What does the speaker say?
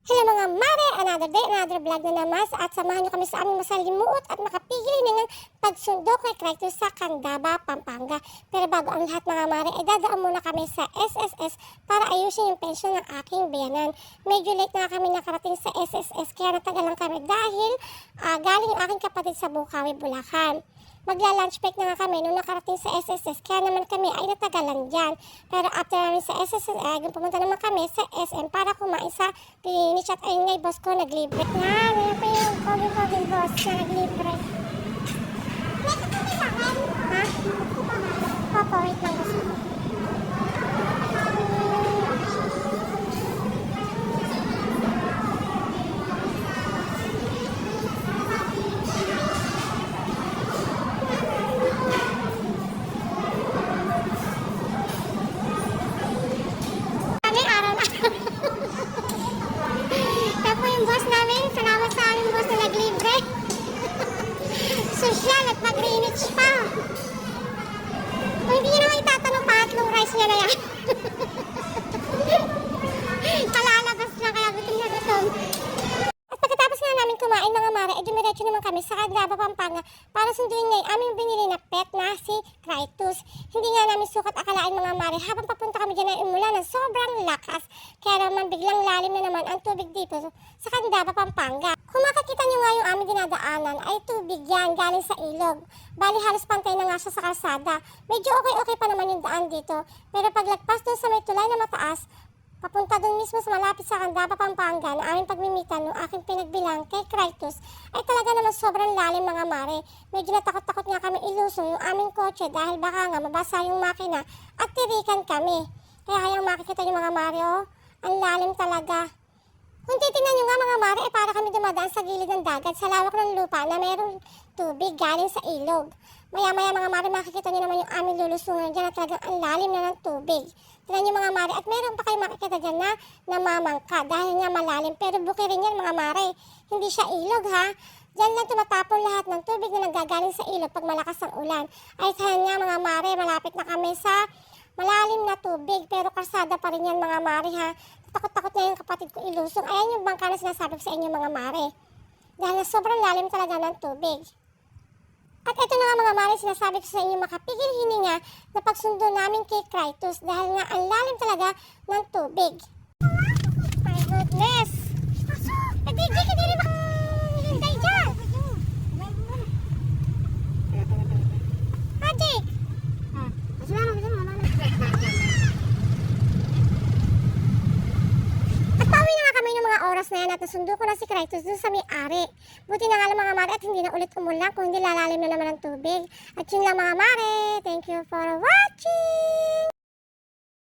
Hello mga mare! Another day, another vlog na naman at samahan niyo kami sa aming masalimuot at makapigil ng pagsundo kay Kratos sa Candaba, Pampanga. Pero bago ang lahat mga mare, ay dadaan muna kami sa SSS para ayusin yung pensyon ng aking biyanan. Medyo late na kami nakarating sa SSS kaya natagal lang kami dahil galing yung aking kapatid sa Bukawi, Bulacan. Magla-lunch break na nga kami nung nakarating sa SSS kaya naman kami ay natagalan dyan. Pero after namin sa SSS ay pumunta naman kami sa SM para kumain sa Greenwich at ayun nga boss ko naglibre. Yan, yun pa yung pogi-pogi boss na naglibre. Ha? Papa, wait lang boss. Social at mag-Greenwich pa. Kung hindi nyo naman itatanong pangatlong rice niya na yan. Kalalabas lang kaya gutom na gutom. At pagkatapos nga namin kumain mga mare, ay dumiretso naman kami sa Candaba, Pampanga para sunduin nga yung aming binili na pet na si Kratos. Hindi nga namin sukat akalain mga mare habang papunta kami dyan ay umulan ng sobrang lakas. Kaya naman biglang lalim na naman ang tubig dito sa Candaba, Pampanga. Kung makikita nyo nga yung aming dinadaanan ay tubig yan galing sa ilog. Bali halos pantay na nga siya sa kalsada. Medyo okay pa naman yung daan dito. Pero paglagpas dun sa may tulay na mataas, papunta dun mismo sa malapit sa Candaba, Pampanga na aming pagmimitan ng aking pinagbilang kay Kratos ay talaga naman sobrang lalim mga mare. Medyo natakot-takot nga kami ilusong yung aming kotse dahil baka nga mabasa yung makina at tirikan kami. Kaya kayang makikita yung mga mare oh, ang lalim talaga. Kung titingnan nyo nga mga mare, para kami dumadaan sa gilid ng dagat sa lawak ng lupa na mayroong tubig galing sa ilog. Maya-maya mga mare, makikita nyo naman yung aming lulusungan dyan at talagang ang lalim na ng tubig. Tingnan nyo mga mare, at meron pa kayo makikita dyan na namamangka dahil nga malalim. Pero buki rin yan mga mare, hindi siya ilog ha. Diyan lang tumatapon lahat ng tubig na nanggagaling sa ilog pag malakas ang ulan. Ay kaya nga mga mare, malapit na kami sa malalim na tubig pero kalsada pa rin yan mga mare ha. Takot-takot na yung kapatid ko ilusong. Ayan yung bangka na sinasabi ko sa inyo mga mare. Dahil sobrang lalim talaga ng tubig. At ito na nga mga mare, sinasabi ko sa inyo makapigil hininga na pagsundo namin kay Kratos dahil nga ang lalim talaga ng tubig. My goodness! Hindi ka din makahintay dyan! Magic! Oras na yan at nasundo ko na si Kratos dun sa may-ari. Buti na nga lang mga mare at hindi na ulit umulan kung hindi lalalim na naman ang tubig. At yun lang mga mare. Thank you for watching!